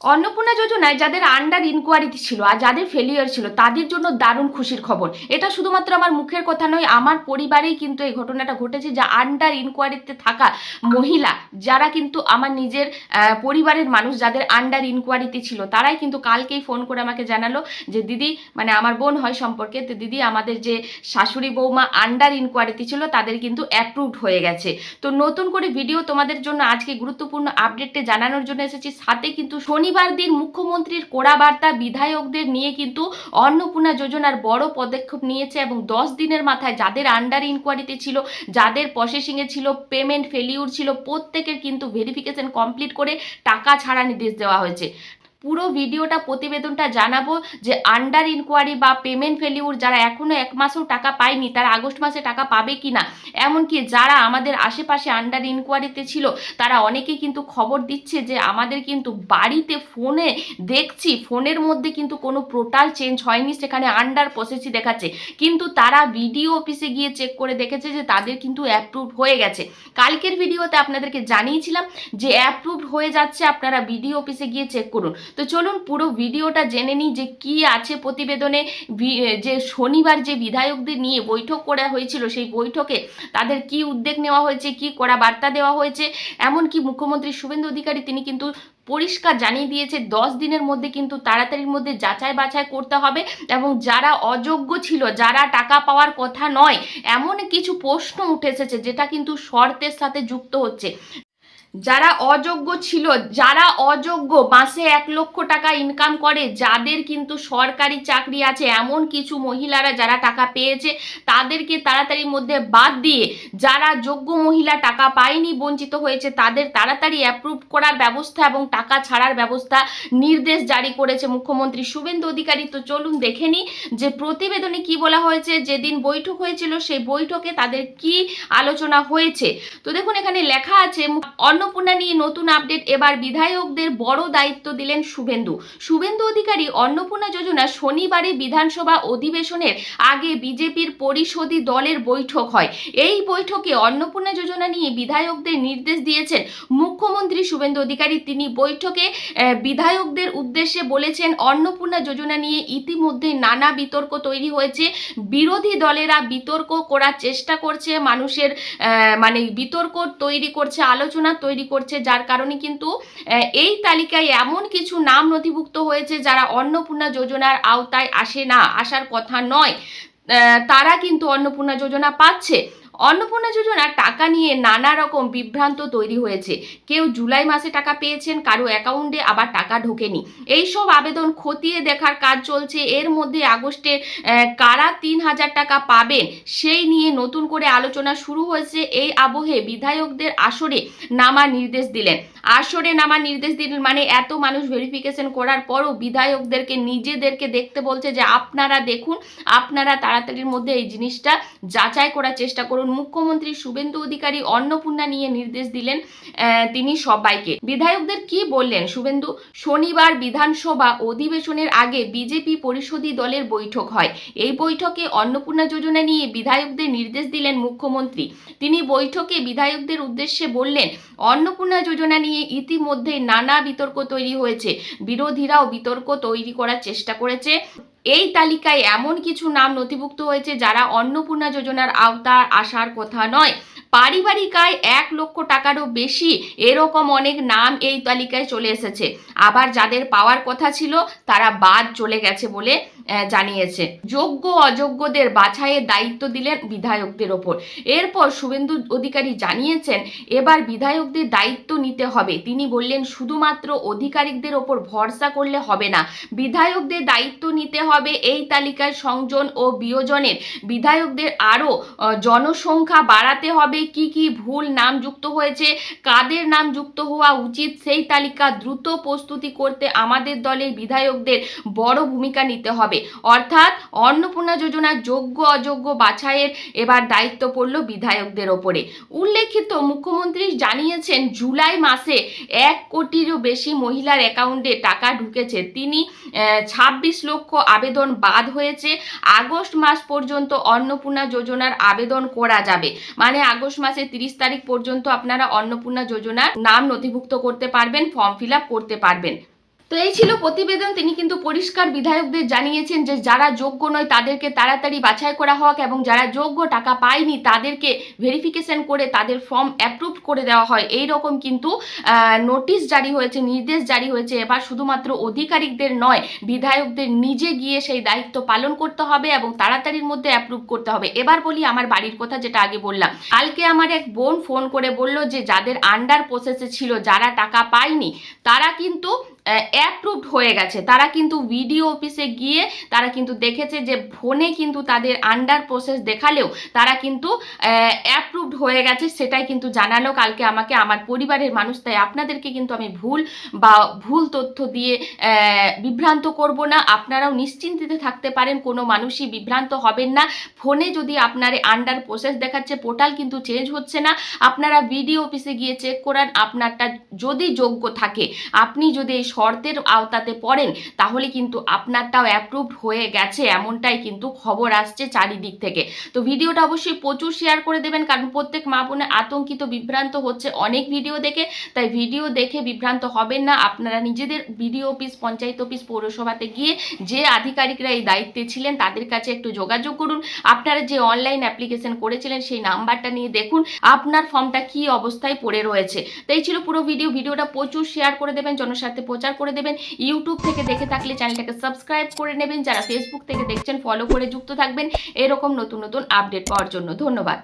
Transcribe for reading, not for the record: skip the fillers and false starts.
অন্নপূর্ণা যোজনায় যাদের আন্ডার ইনকোয়ারিতে ছিল আর যাদের ফেলিয়ার ছিল তাদের জন্য দারুণ খুশির খবর। এটা শুধুমাত্র আমার মুখের কথা নয়, আমার পরিবারেই কিন্তু এই ঘটনাটা ঘটেছে, যে আন্ডার ইনকোয়ারিতে থাকা মহিলা যারা কিন্তু আমার নিজের পরিবারের মানুষ, যাদের আন্ডার ইনকোয়ারিতে ছিল, তারাই কিন্তু কালকেই ফোন করে আমাকে জানালো যে দিদি, মানে আমার বোন হয় সম্পর্কে, তো দিদি আমাদের যে শাশুড়ি বৌমা আন্ডার ইনকোয়ারিতে ছিল তাদের কিন্তু অ্যাপ্রুভড হয়ে গেছে। তো নতুন করে ভিডিও তোমাদের জন্য আজকে গুরুত্বপূর্ণ আপডেটে জানানোর জন্য এসেছি। সাথে কিন্তু শনিবার দিন মুখ্যমন্ত্রীর কড়া বার্তা বিধায়কদের নিয়ে কিন্তু অন্নপূর্ণা যোজনার বড় পদক্ষেপ নিয়েছে এবং 10 দিনের মাথায় যাদের আন্ডার ইনকোয়ারিতে ছিল, যাদের প্রসেসিংয়ে ছিল, পেমেন্ট ফেলিউর ছিল, প্রত্যেকের কিন্তু ভেরিফিকেশন কমপ্লিট করে টাকা ছাড়া নির্দেশ দেওয়া হয়েছে। পুরো ভিডিওটা প্রতিবেদনটা জানাবো যে আন্ডার ইনকোয়ারি বা পেমেন্ট ফেলিউর যারা এখনো 1 মাসও টাকা পায়নি তারা আগস্ট মাসে টাকা পাবে কিনা, এমনকি যারা আমাদের আশেপাশে আন্ডার ইনকোয়ারিতে ছিল তারা অনেকে কিন্তু খবর দিচ্ছে যে আমাদের কিন্তু বাড়িতে ফোনে দেখছি, ফোনের মধ্যে কিন্তু কোনো পোর্টাল চেঞ্জ হয়নি, সেখানে আন্ডার প্রসেসই দেখাচ্ছে, কিন্তু তারা ভিডিও অফিসে গিয়ে চেক করে দেখেছে যে তাদের কিন্তু অ্যাপ্রুভ হয়ে গেছে। কালকের ভিডিওতে আপনাদেরকে জানিয়েছিলাম যে অ্যাপ্রুভ হয়ে যাচ্ছে, আপনারা ভিডিও অফিসে গিয়ে চেক করুন। তো চলুন পুরো ভিডিওটা জেনে নিই যে কি আছে প্রতিবেদনে। যে শনিবার যে বিধায়কদের নিয়ে বৈঠক করা হয়েছিল সেই বৈঠকে তাদের কি উদ্যোগ নেওয়া হয়েছে, কি কড়া বার্তা দেওয়া হয়েছে, এমনকি মুখ্যমন্ত্রী শুভেন্দু অধিকারী তিনি কিন্তু পরিষ্কার জানিয়ে দিয়েছে 10 দিনের মধ্যে কিন্তু তাড়াতাড়ির মধ্যে যাচাই বাছাই করতে হবে এবং যারা অযোগ্য ছিল, যারা টাকা পাওয়ার কথা নয়, এমন কিছু প্রশ্ন উঠে এসেছে যেটা কিন্তু শর্তের সাথে যুক্ত হচ্ছে। যারা অযোগ্য ছিল, যারা অযোগ্য মাসে 1 লক্ষ টাকা ইনকাম করে, যাদের কিন্তু সরকারি চাকরি আছে, এমন কিছু মহিলারা যারা টাকা পেয়েছে তাদেরকে তাড়াতাড়ির মধ্যে বাদ দিয়ে যারা যোগ্য মহিলা টাকা পায়নি, বঞ্চিত হয়েছে, তাদের তাড়াতাড়ি অ্যাপ্রুভ করার ব্যবস্থা এবং টাকা ছাড়ার ব্যবস্থা নির্দেশ জারি করেছে মুখ্যমন্ত্রী শুভেন্দু অধিকারী। তো চলুন দেখে নিই যে প্রতিবেদনে কি বলা হয়েছে, যেদিন বৈঠক হয়েছিল সেই বৈঠকে তাদের কি আলোচনা হয়েছে। তো দেখুন এখানে লেখা আছে, অন্নপূর্ণা নিয়ে নতুন আপডেট, এবার বিধায়কদের বড় দায়িত্ব দিলেন শুভেন্দু অধিকারী। অন্নপূর্ণা যোজনা শনিবারে বিধানসভা অধিবেশনের আগে বিজেপির পরিষদী দলের বৈঠক হয়। এই বৈঠকে অন্নপূর্ণা যোজনা নিয়ে বিধায়কদের নির্দেশ দিয়েছেন মুখ্যমন্ত্রী শুভেন্দু অধিকারী। তিনি বৈঠকে বিধায়কদের উদ্দেশ্যে বলেছেন, অন্নপূর্ণা যোজনা নিয়ে ইতিমধ্যে নানা বিতর্ক তৈরি হয়েছে। বিরোধী দলেরা বিতর্ক করার চেষ্টা করছে, মানুষের মানে বিতর্ক তৈরি করছে, আলোচনা তৈরি করছে, যার কারণে কিন্তু এই তালিকায় এমন কিছু নাম নথিভুক্ত হয়েছে যারা অন্নপূর্ণা যোজনার আওতায় আসে না, আসার কথা নয়, তারা কিন্তু অন্নপূর্ণা যোজনা পাচ্ছে। অন্নপূর্ণা যোজনার টাকা নিয়ে নানা রকম বিভ্রান্ত তৈরি হয়েছে। কেউ জুলাই মাসে টাকা পেয়েছেন, কারো অ্যাকাউন্টে আবার টাকা ঢোকেনি। এইসব আবেদন খতিয়ে দেখার কাজ চলছে। এর মধ্যে আগস্টে কারা 3,000 টাকা পাবেন সেই নিয়ে নতুন করে আলোচনা শুরু হয়েছে। এই আবহে বিধায়কদের আসরে নামার নির্দেশ দিলেন। মানে এত মানুষ ভেরিফিকেশন করার পরও বিধায়কদেরকে নিজেদেরকে দেখতে বলছে যে আপনারা দেখুন, আপনারা তাড়াতাড়ির মধ্যে এই জিনিসটা যাচাই করার চেষ্টা করুন। মুখ্যমন্ত্রী শুভেন্দু অধিকারী অন্নপূর্ণা নিয়ে নির্দেশ দিলেন তিনি সবাইকে। বিধায়কদের কি বললেন শুভেন্দু? শনিবার বিধানসভা অধিবেশনের আগে বিজেপি পরিষদী দলের বৈঠক হয়। এই বৈঠকে অন্নপূর্ণা যোজনা নিয়ে বিধায়কদের নির্দেশ দিলেন মুখ্যমন্ত্রী। তিনি বৈঠকে বিধায়কদের উদ্দেশ্যে বললেন, অন্নপূর্ণা যোজনা নিয়ে ইতিমধ্যে নানা বিতর্ক তৈরি হয়েছে। বিরোধীরাও বিতর্ক তৈরি করার চেষ্টা করেছে। এই তালিকায় এমন কিছু নাম নথিভুক্ত হয়েছে যারা অন্নপূর্ণা যোজনার আওতা আসার কথা নয়। পারিবারিক আয় 1 লক্ষ টাকারও বেশি, এরকম অনেক নাম এই তালিকায় চলে এসেছে। আবার যাদের পাওয়ার কথা ছিল তারা বাদ চলে গেছে বলে জানিয়েছে। যোগ্য অযোগ্যদের বাছাইয়ের দায়িত্ব দিলেন বিধায়কদের ওপর। এরপর শুভেন্দু অধিকারী জানিয়েছেন, এবার বিধায়কদের দায়িত্ব নিতে হবে। তিনি বললেন, শুধুমাত্র আধিকারিকদের ওপর ভরসা করলে হবে না, বিধায়কদের দায়িত্ব নিতে হবে। এই তালিকায় সংযোজন ও বিয়োজনের বিধায়কদের আরও জনসংখ্যা বাড়াতে হবে। কি কি ভুল নাম যুক্ত হয়েছে, কাদের নাম যুক্ত হওয়া উচিত, সেই তালিকা দ্রুত প্রস্তুতি করতে আমাদের দলের বিধায়কদের বড় ভূমিকা নিতে হবে। অর্থাৎ অন্নপূর্ণা যোজনার যোগ্য অযোগ্য বাছাইয়ের এবার দায়িত্ব পড়ল বিধায়কদের ওপরে। উল্লেখিত মুখ্যমন্ত্রী জানিয়েছেন, জুলাই মাসে 1 কোটিরও বেশি মহিলার অ্যাকাউন্টে টাকা ঢুকেছে। তিনি 26 লক্ষ আবেদন বাদ হয়েছে। আগস্ট মাস পর্যন্ত অন্নপূর্ণা যোজনার আবেদন করা যাবে, মানে আগস্ট মাসের 30 তারিখ পর্যন্ত আপনারা অন্নপূর্ণা যোজনার নাম নথিভুক্ত করতে পারবেন, ফর্ম ফিল আপ করতে পারবেন। তো এই ছিল প্রতিবেদন। তিনি কিন্তু পরিষ্কার বিধায়কদের জানিয়েছেন যে যারা যোগ্য নয় তাদেরকে তাড়াতাড়ি বাছাই করা হোক এবং যারা যোগ্য টাকা পায়নি তাদেরকে ভেরিফিকেশন করে তাদের ফর্ম অ্যাপ্রুভ করে দেওয়া হয়। এই রকম কিন্তু নোটিশ জারি হয়েছে, নির্দেশ জারি হয়েছে। এবার শুধুমাত্র আধিকারিকদের নয়, বিধায়কদের নিজে গিয়ে সেই দায়িত্ব পালন করতে হবে এবং তাড়াতাড়ির মধ্যে অ্যাপ্রুভ করতে হবে। এবার বলি আমার বাড়ির কথা, যেটা আগে বললাম। কালকে আমার এক বোন ফোন করে বলল যে যাদের আন্ডার প্রসেসে ছিল, যারা টাকা পায়নি, তারা কিন্তু অ্যাপ্রুভড হয়ে গেছে। তারা কিন্তু ভিডিও অফিসে গিয়ে তারা কিন্তু দেখেছে যে ফোনে কিন্তু তাদের আন্ডার প্রসেস দেখালেও তারা কিন্তু অ্যাপ্রুভড হয়ে গেছে, সেটাই কিন্তু জানালো কালকে আমাকে আমার পরিবারের মানুষ। তাই আপনাদেরকে কিন্তু আমি ভুল তথ্য দিয়ে বিভ্রান্ত করব না। আপনারাও নিশ্চিন্তিতে থাকতে পারেন, কোনো মানুষই বিভ্রান্ত হবেন না। ফোনে যদি আপনার আন্ডার প্রসেস দেখাচ্ছে, পোর্টাল কিন্তু চেঞ্জ হচ্ছে না। আপনারা ভিডিও অফিসে গিয়ে চেক করান, আপনারটা যদি যোগ্য থাকে, আপনি যদি এই শর্তের আওতাতে পড়েন, তাহলে কিন্তু আপনারটাও অ্যাপ্রুভড হয়ে গেছে, এমনটাই কিন্তু খবর আসছে চারিদিক থেকে। তো ভিডিওটা অবশ্যই প্রচুর শেয়ার করে দেবেন, কারণ প্রত্যেক মা বোনে আতঙ্কিত, বিভ্রান্ত হচ্ছে অনেক ভিডিও দেখে। তাই ভিডিও দেখে বিভ্রান্ত হবেন না। আপনারা নিজেদের ভিডিও অফিস, পঞ্চায়েত অফিস, পৌরসভাতে গিয়ে যে আধিকারিকরা এই দায়িত্বে ছিলেন তাদের কাছে একটু যোগাযোগ করুন। আপনারা যে অনলাইন অ্যাপ্লিকেশন করেছিলেন সেই নাম্বারটা নিয়ে দেখুন আপনার ফর্মটা কি অবস্থায় পড়ে রয়েছে। তো এই ছিল পুরো ভিডিওটা প্রচুর শেয়ার করে দেবেন, জনস্বার্থে প্রচার করে দেবেন। ইউটিউব থেকে দেখে থাকলে চ্যানেলটাকে সাবস্ক্রাইব করে নেবেন। যারা ফেসবুক থেকে দেখছেন ফলো করে যুক্ত থাকবেন এরকম নতুন নতুন আপডেট পাওয়ার জন্য। ধন্যবাদ।